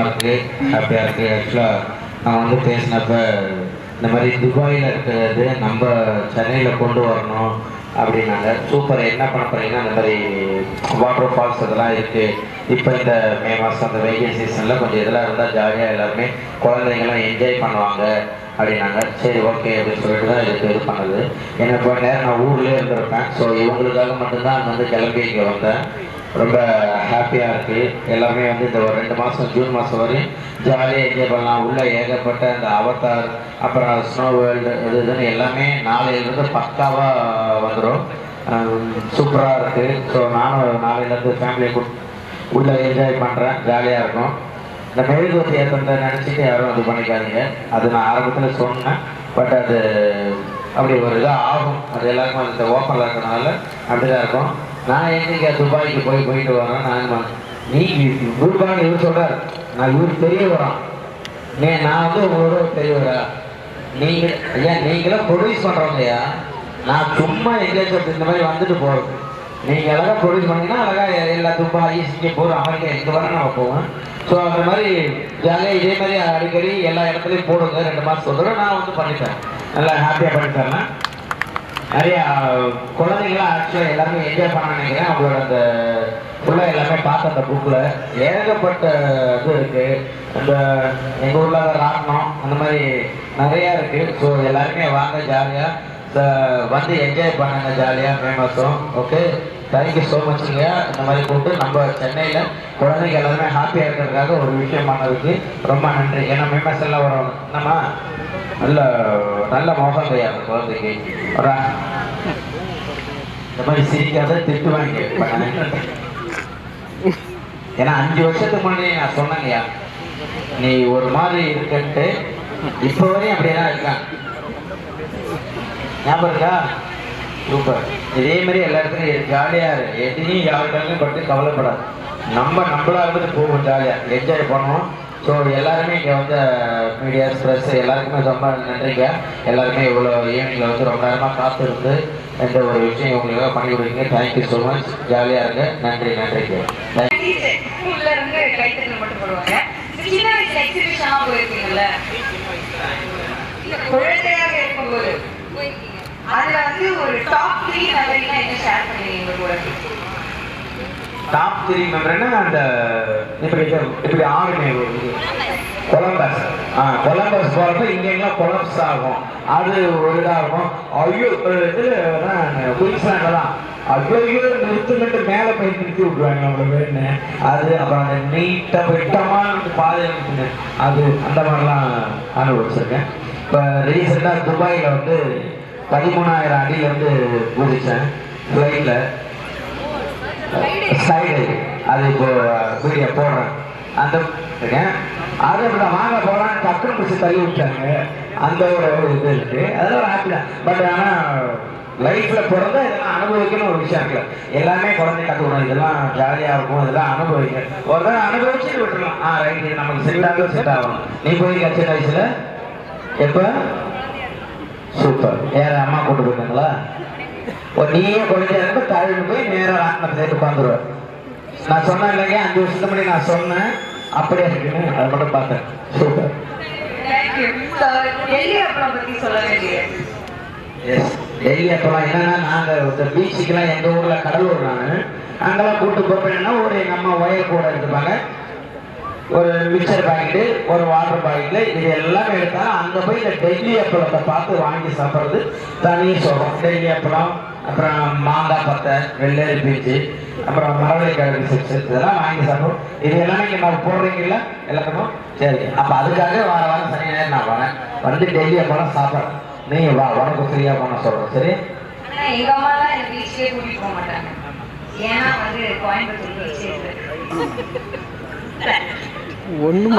சந்தோஷமாக இருக்குது, ஹாப்பியாக இருக்குது. ஆக்சுவலாக நான் வந்து பேசினப்ப இந்த மாதிரி துபாயில் இருக்கிறது நம்ம சென்னையில் கொண்டு வரணும் அப்படின்னாங்க. சூப்பர், என்ன பண்ண போகிறீங்கன்னா அந்த மாதிரி வாட்டர் ஃபால்ஸ் அதெல்லாம் இருக்குது. இப்போ இந்த மே மாதம் அந்த வெயில் சீசனில் கொஞ்சம் இதெல்லாம் இருந்தால் ஜாலியாக எல்லாருமே குழந்தைங்களாம் என்ஜாய் பண்ணுவாங்க அப்படின்னாங்க. சரி ஓகே அப்படின்னு சொல்லிட்டு தான் இது பண்ணது. எனக்கு இப்போ நேரம் நான் ஊர்லேயே இருந்திருப்பேன். ஸோ இவங்களுக்காக மட்டும்தான் அங்கே வந்து கிளம்பி இங்கே வந்தேன். ரொம்ப ஹாப்பியாக இருக்குது. எல்லாமே வந்து இந்த ஒரு 2 மாதம் ஜூன் மாதம் வரையும் ஜாலியாக என்ஜாய் பண்ணலாம். உள்ளே ஏகப்பட்ட அந்த அவதார், அப்புறம் ஸ்னோ வேர்ல்டு இதுன்னு எல்லாமே நாளையிலேருந்து பக்காவாக வந்துடும். சூப்பராக இருக்குது. ஸோ நானும் நாளையிலேருந்து ஃபேமிலியை உள்ளே என்ஜாய் பண்ணுறேன். ஜாலியாக இருக்கும். இந்த மெழுகுவத்தி ஏற்றத்தை நினச்சிட்டு யாரும் அது பண்ணிக்காதீங்க. அது நான் ஆரம்பத்தில் சொன்னேன். பட் அது அப்படி ஒரு இதாக ஆகும். அது எல்லாருக்கும் அந்த ஓப்பனில் இருக்கிறதுனால அப்படி தான் இருக்கும். நான் எங்கே துபாய்க்கு போயிட்டு வரேன். நீ குருபான்னு இவர் சொல்கிறார், நான் இவர் தெரிய வரோம். நான் வந்து உங்களோட தெரியவரா? நீங்கள் ஐயா நீங்களும் ப்ரொடியூஸ் பண்ணுறவங்கய்யா. நான் சும்மா எங்கேயாச்சும் இந்த மாதிரி வந்துட்டு போகிறது. நீங்கள் அழகாக ப்ரொடியூஸ் பண்ணிங்கன்னா அழகாக எல்லா துபாய், சிங்கப்பூர், அமெரிக்கா எங்கே வர நான் போவேன். ஸோ அந்த மாதிரி ஜாலியாக இதே மாதிரி அடிக்கடி எல்லா இடத்துலையும் போடுங்க. 2 மாதம் சொல்கிறேன். நான் வந்து பண்ணித்தரேன், நல்லா ஹாப்பியாக பண்ணித்தரேன். நிறையா குழந்தைங்களாம் ஆக்சுவலாக எல்லாருமே என்ஜாய் பண்ண நினைக்கிறேன். அவங்களோட அந்த ஃபுல்லாக எல்லாமே பார்த்த அந்த புக்கில் ஏகப்பட்ட இது இருக்குது. அந்த எங்கள் ஊரில் ராட்டினம் அந்த மாதிரி நிறையா இருக்குது. ஸோ எல்லாருமே வாங்க, ஜாலியாக வந்து என்ஜாய் பண்ணுங்க ஜாலியாக மே மாதம். ஓகே, தேங்க்யூ ஸோ மச்ங்க. இந்த மாதிரி கூப்பிட்டு நம்ம சென்னையில் குழந்தைங்க எல்லாருமே ஹாப்பியாக இருக்கிறதுக்காக ஒரு விஷயம் பண்ணதுக்கு ரொம்ப நன்றி. ஏன்னா மே மாதம் எல்லாம் வரும். என்னம்மா நல்ல நல்ல மோகம் கிடையாது அந்த குழந்தைக்கு. இந்த மாதிரி சிரிக்காத திட்டு வாங்கி. ஏன்னா 5 வருஷத்துக்கு முன்னாடி நான் சொன்னேங்கய்யா, நீ ஒரு மாதிரி இருக்குன்ட்டு. இப்போ வரையும் அப்படியேதான் இருக்கான். ஞாபகம் இருக்கா? சூப்பர். இதே மாதிரி எல்லா இடத்துலையும் ஜாலியாக இருக்கு. எதையும் யாருக்காலையும் பற்றி கவலைப்படாது. நம்மளா இருந்துட்டு போவோம், ஜாலியாக என்ஜாய் பண்ணுவோம். ஸோ எல்லாருமே இங்கே வந்து மீடியாஸ், ப்ரெஸ் எல்லாருக்குமே ரொம்ப நன்றிங்க. எல்லாருமே இவ்வளோ ஈவினிங்கில் வந்து ரொம்ப நேரமாக காத்திருந்து இந்த ஒரு விஷயம் இவங்களுக்காக பண்ணி கொடுங்க. Thank you so much. ஜாலியாக இருங்க. நன்றி நன்றிங்க. அதுல வந்து ஒரு டாப் 3 மெமரினா என்ன ஷேர் பண்ணுவீங்க கூட? டாப் 3 மெமரினா அந்த இப்படி ஆடுமே கொலம்பஸ். கொலம்பஸ் போகிறப்ப இங்கெல்லாம் கொலப்ஸ் ஆகும். அது ஒரு இதாக இருக்கும். ஐயோ இதில் குயின்ஸ்லாண்டில் தான் ஐயோ நிறுத்துக்கிட்டு மேலே போய் நிறுத்தி விட்ருவாங்க அவ்வளோ பேருன்னு. அது அப்புறம் அந்த நீட்டாக விட்டமாக பாதை நிறுத்துங்க. அது அந்த மாதிரிலாம் அனுபவிச்சிருக்கேன். இப்போ ரீசெண்டாக துபாயில் வந்து 13,000 அடியிலேருந்து குதிச்சேன் ஃப்ளைட்டில். ஸ்லைடு அது இப்போ வீடியோ போடுறேன். அந்த அது அப்படி வாங்க போகலான்னு டக்குனு பிடிச்சி தள்ளி விட்டாங்க. அந்த ஒரு இது இருக்குது. அதெல்லாம் ஒரு ஹாப்பி தான். பட் ஆனால் லைஃப்பில் பிறந்தா இதெல்லாம் அனுபவிக்கணும் ஒரு விஷயம் இருக்குல்ல. எல்லாமே குழந்தை கற்றுக்கணும். இதெல்லாம் ஜாலியாக இருக்கும். இதெல்லாம் அனுபவிங்க. ஒரு தடவை அனுபவிச்சுட்டு விட்டுருலாம். ரைட், இது நமக்கு செட் ஆகும். நீ போயிருக்க சின்ன வயசில் எப்போ? சூப்பர். யார் அம்மா கூட்டு போயிருக்காங்களா? நீயே குழந்தையா இருக்க தழுவி போய் நேராக ஆத்மத்தை சேர்த்து உட்காந்துருவேன். நான் சொன்னேன் இல்லைங்க, 5 வருஷத்துக்கு முன்னாடி நான் சொன்னேன். அப்படியே இருக்குன்னு அதை மட்டும் பார்த்தேன். சூப்பர். எஸ், டெல்லி அப்பெல்லாம் என்னன்னா நாங்கள் பீச்சுக்கெல்லாம் எங்கள் ஊரில் கடலூர், நான் அங்கெல்லாம் கூட்டு போகிறேன்னா ஒரு எங்கள் அம்மா ஒயர் கூட எடுத்துப்பாங்க. ஒரு மிக்சர் பாக்கெட்டு, ஒரு வாட்டர் பாக்கெட்டு, இது எல்லாமே எடுத்தாலும் அங்கே போய் இந்த டெல்லி அப்பளத்தை பார்த்து வாங்கி சாப்பிட்றது தனியே சொல்கிறோம். டெல்லி அப்பளம், அப்புறம் மாங்காய் பத்தை, வெள்ளரி பீச்சு, அப்புறம் மரவள்ளிக்கிழங்கு சிப்ஸ், இதெல்லாம் வாங்கி சாப்பிடுவோம். இது எல்லாமே இங்கே நான் போடுறீங்கல்ல எல்லாத்துக்கும். சரி, அப்போ அதுக்காக வாரம் சனி ஞாயிறு நான் வரேன். வந்து டெல்லி அப்பளம் சாப்பிட்றேன். நீங்கள் வா, உனக்கு ஃப்ரீயாக பண்ண சொல்கிறோம். சரி? எங்கள் அம்மாலாம் எனக்கு பீச்சுக்கே கூட்டிகிட்டு போக மாட்டாங்க. ஏன்னா வந்து கோயம்புத்தூர் பீச்சு ஒன்றும்